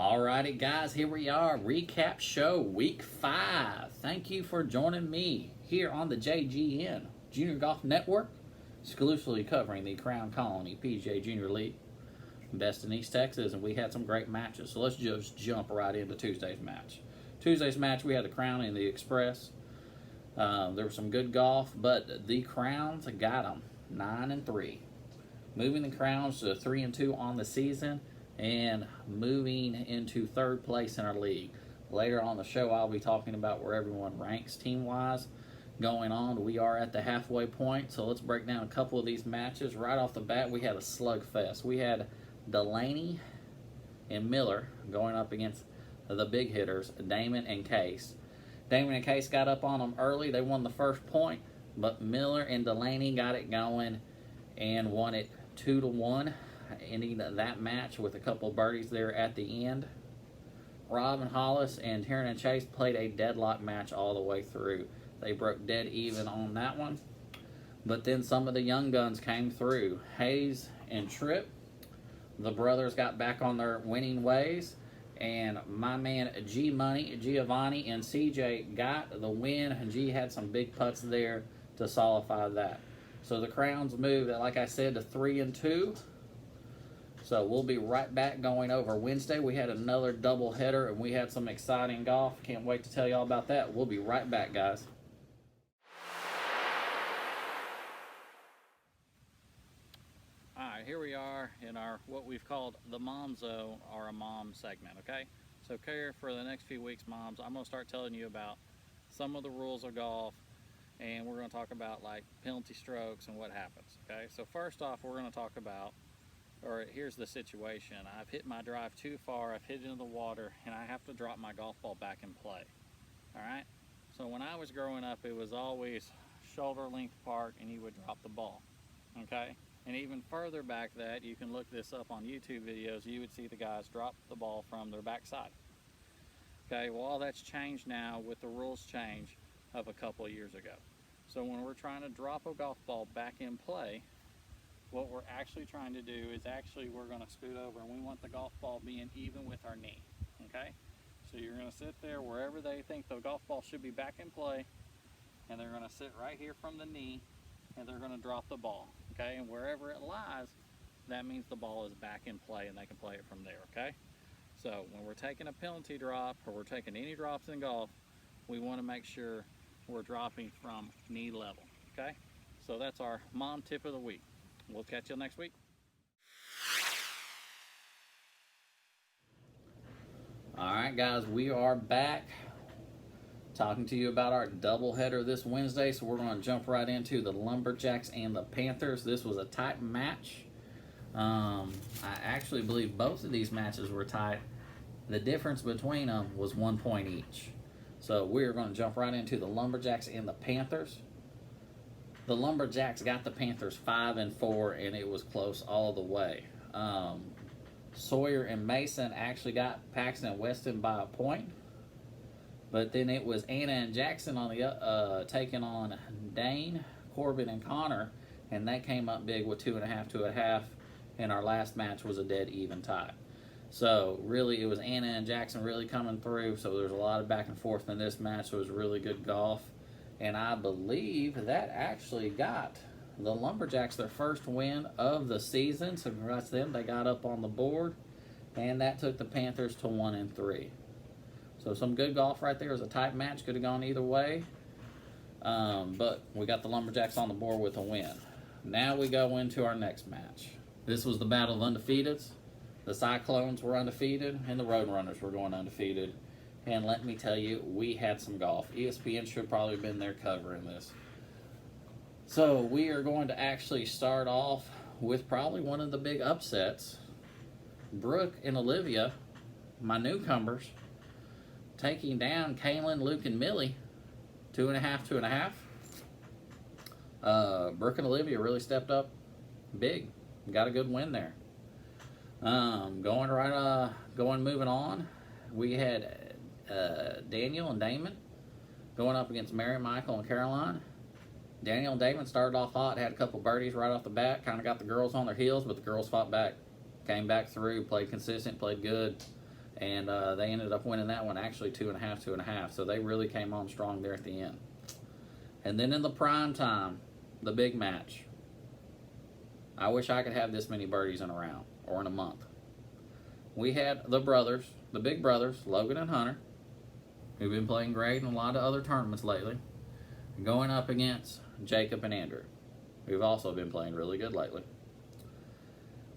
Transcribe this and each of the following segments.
Alrighty, guys, here we are. Recap show week 5. Thank you for joining me here on the JGN Junior Golf Network, exclusively covering the Crown Colony PGA Junior League, best in East Texas, and we had some great matches. So let's just jump right into Tuesday's match. Tuesday's match, we had the Crown and the Express. There was some good golf, but the Crowns got them 9-3, moving the Crowns to 3-2 on the season, and moving into third place in our league. Later on the show, I'll be talking about where everyone ranks team-wise going on. We are at the halfway point, so let's break down a couple of these matches. Right off the bat, we had a slugfest. We had Delaney and Miller going up against the big hitters, Damon and Case. Damon and Case got up on them early. They won the first point, but Miller and Delaney got it going and won it 2-1. Ending that match with a couple of birdies there at the end. Robin Hollis and Tiernan Chase played a deadlock match all the way through. They broke dead even on that one. But then some of the young guns came through. Hayes and Tripp, the brothers, got back on their winning ways. And my man G Money, Giovanni, and CJ got the win. And G had some big putts there to solidify that. So the Crowns moved, like I said, to 3-2. So we'll be right back going over Wednesday. We had another doubleheader, and we had some exciting golf. Can't wait to tell y'all about that. We'll be right back, guys. All right, here we are in our what we've called the Mom Zone, or a mom segment, okay? So care for the next few weeks, moms, I'm going to start telling you about some of the rules of golf, and we're going to talk about like penalty strokes and what happens, okay? So first off, we're going to talk about, or here's the situation. I've hit my drive too far, I've hit it into the water, and I have to drop my golf ball back in play. Alright? So when I was growing up, it was always shoulder length apart and you would drop the ball. Okay? And even further back that, you can look this up on YouTube videos, you would see the guys drop the ball from their backside. Okay, well all that's changed now with the rules change of a couple of years ago. So when we're trying to drop a golf ball back in play, what we're actually trying to do is we're going to scoot over, and we want the golf ball being even with our knee, okay? So you're going to sit there wherever they think the golf ball should be back in play, and they're going to sit right here from the knee, and they're going to drop the ball, okay? And wherever it lies, that means the ball is back in play, and they can play it from there, okay? So when we're taking a penalty drop, or we're taking any drops in golf, we want to make sure we're dropping from knee level, okay? So that's our mom tip of the week. We'll catch you next week. Alright guys, we are back talking to you about our doubleheader this Wednesday. So we're going to jump right into the Lumberjacks and the Panthers. This was a tight match. I actually believe both of these matches were tight. The difference between them was 1 point each. So we're going to jump right into the Lumberjacks and the Panthers. The Lumberjacks got the Panthers 5-4, and it was close all the way. Sawyer and Mason actually got Paxton and Weston by a point, but then it was Anna and Jackson on the taking on Dane, Corbin, and Connor, and that came up big with 2.5, and our last match was a dead even tie. So really, it was Anna and Jackson really coming through. So there's a lot of back and forth in this match. So it was really good golf. And I believe that actually got the Lumberjacks their first win of the season. So congrats to them. They got up on the board. And that took the Panthers to 1-3. So some good golf right there. It was a tight match. Could have gone either way. But we got the Lumberjacks on the board with a win. Now we go into our next match. This was the battle of undefeateds. The Cyclones were undefeated. And the Roadrunners were going undefeated. And let me tell you, we had some golf. ESPN should probably have been there covering this. So we are going to actually start off with probably one of the big upsets. Brooke and Olivia, my newcomers, taking down Kaylin, Luke, and Millie, 2.5. Brooke and Olivia really stepped up big. Got a good win there. Moving on, we had Daniel and Damon going up against Mary, Michael, and Caroline. Daniel and Damon started off hot, had a couple birdies right off the bat, kind of got the girls on their heels, but the girls fought back, came back through, played consistent, played good, and they ended up winning that one actually 2.5, 2.5. So they really came on strong there at the end. And then in the prime time, the big match. I wish I could have this many birdies in a round or in a month. We had the brothers, the big brothers, Logan and Hunter, who've been playing great in a lot of other tournaments lately, going up against Jacob and Andrew, who've also been playing really good lately.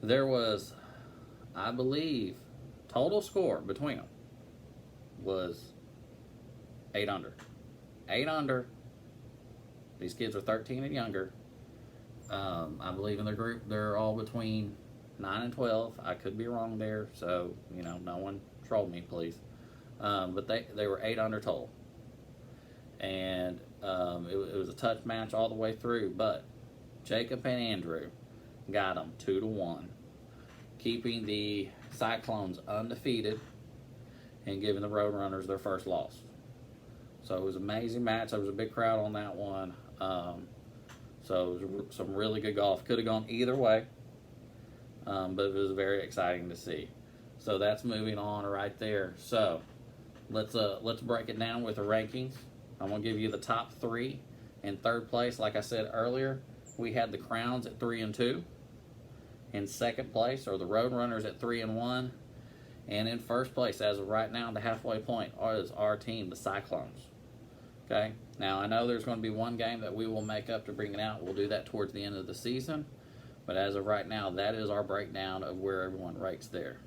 There was, I believe, total score between them was 8 under. 8 under. These kids are 13 and younger. I believe in their group they're all between 9 and 12. I could be wrong there, so no one troll me, please. But they were 8 under total, and it was a touch match all the way through. But Jacob and Andrew got them 2-1, keeping the Cyclones undefeated and giving the Roadrunners their first loss. So it was an amazing match. There was a big crowd on that one. So it was some really good golf. Could have gone either way, but it was very exciting to see. So that's moving on right there. So let's break it down with the rankings. I'm gonna give you the top 3. In third place, like I said earlier, we had the Crowns at 3 and 2. In second place are the Roadrunners at 3 and 1. And in first place, as of right now, the halfway point is our team, the Cyclones. Okay, now I know there's going to be one game that we will make up to bring it out. We'll do that towards the end of the season. But as of right now, that is our breakdown of where everyone ranks there.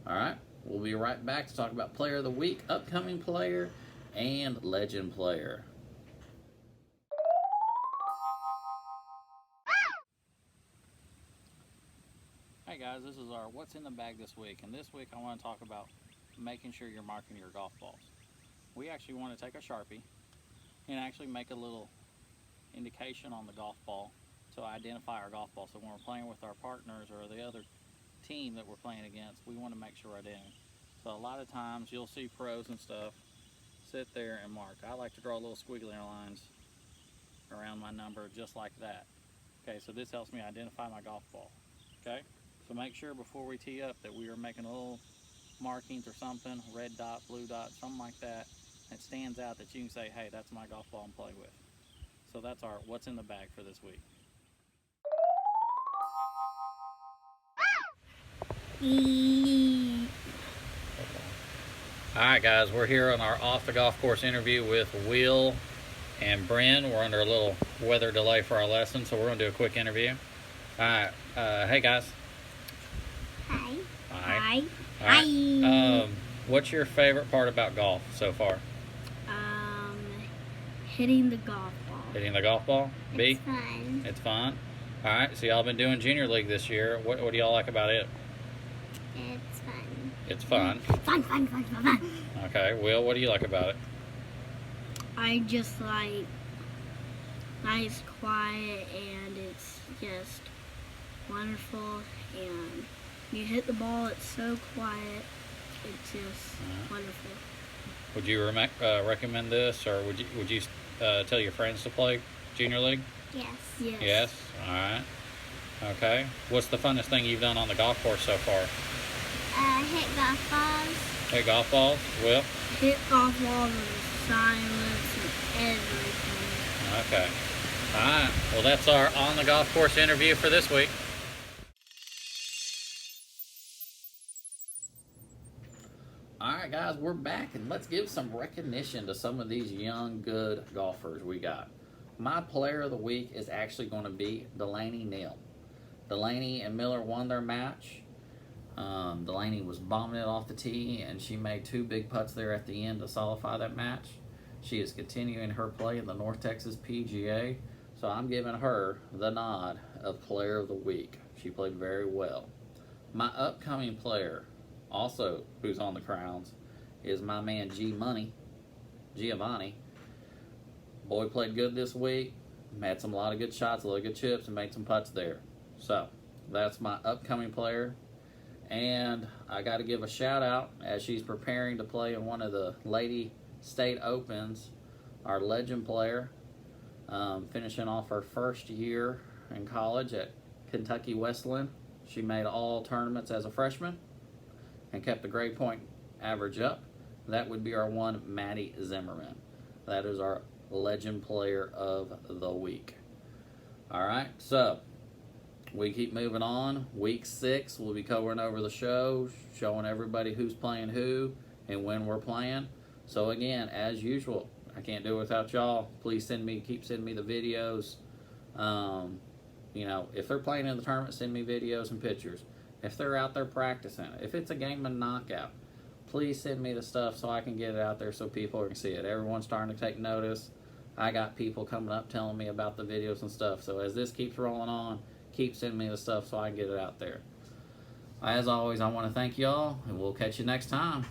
All right, we'll be right back to talk about Player of the Week, Upcoming Player, and Legend Player. Hey guys, this is our What's in the Bag this week. And this week I want to talk about making sure you're marking your golf balls. We actually want to take a Sharpie and actually make a little indication on the golf ball to identify our golf ball. So when we're playing with our partners or the other team that we're playing against, we want to make sure we're identifying. So a lot of times you'll see pros and stuff sit there and mark. I like to draw little squiggly lines around my number just like that. Okay, so this helps me identify my golf ball. Okay, so make sure before we tee up that we are making a little markings or something, red dot, blue dot, something like that. It stands out that you can say, hey, that's my golf ball I'm playing with. So that's our What's in the Bag for this week. Alright guys, we're here on our off the golf course interview with Will and Bryn. We're under a little weather delay for our lesson, so we're going to do a quick interview. Alright, hey guys. Hi. Hi. Hi. What's your favorite part about golf so far? Hitting the golf ball. Hitting the golf ball? B? It's fun. It's fun. Alright, so y'all been doing Junior League this year. What do y'all like about it? It's fun. It's fun. Fun. Okay, Will, what do you like about it? I just like nice, quiet, and it's just wonderful. And you hit the ball, it's so quiet. It's just wonderful. Would you recommend this, or would you tell your friends to play Junior League? Yes. Yes. Yes? Alright. Okay. What's the funnest thing you've done on the golf course so far? Hit golf balls. Hit golf balls? Will? Hit golf balls and silence and everything. Okay. Alright. Well, that's our on the golf course interview for this week. Alright guys, we're back, and let's give some recognition to some of these young, good golfers we got. My player of the week is actually going to be Delaney Neal. Delaney and Miller won their match. Delaney was bombing it off the tee, and she made 2 big putts there at the end to solidify that match. She is continuing her play in the North Texas PGA, so I'm giving her the nod of player of the week. She played very well. My upcoming player, also who's on the Crowns, is my man Giovanni. Boy played good this week, had a lot of good shots, a lot of good chips, and made some putts there. So that's my upcoming player. And I got to give a shout out as she's preparing to play in one of the Lady State Opens, our legend player, finishing off her first year in college at Kentucky Wesleyan. She made all tournaments as a freshman and kept the grade point average up. That would be our one, Maddie Zimmerman. That is our legend player of the week. All right, so we keep moving on. Week 6, we'll be covering over the show, showing everybody who's playing who and when we're playing. So again, as usual, I can't do it without y'all. Please keep sending me the videos. You know, if they're playing in the tournament, send me videos and pictures. If they're out there practicing, if it's a game of knockout, please send me the stuff so I can get it out there so people can see it. Everyone's starting to take notice. I got people coming up telling me about the videos and stuff. So as this keeps rolling on, keep sending me the stuff so I can get it out there. As always, I want to thank y'all, and we'll catch you next time.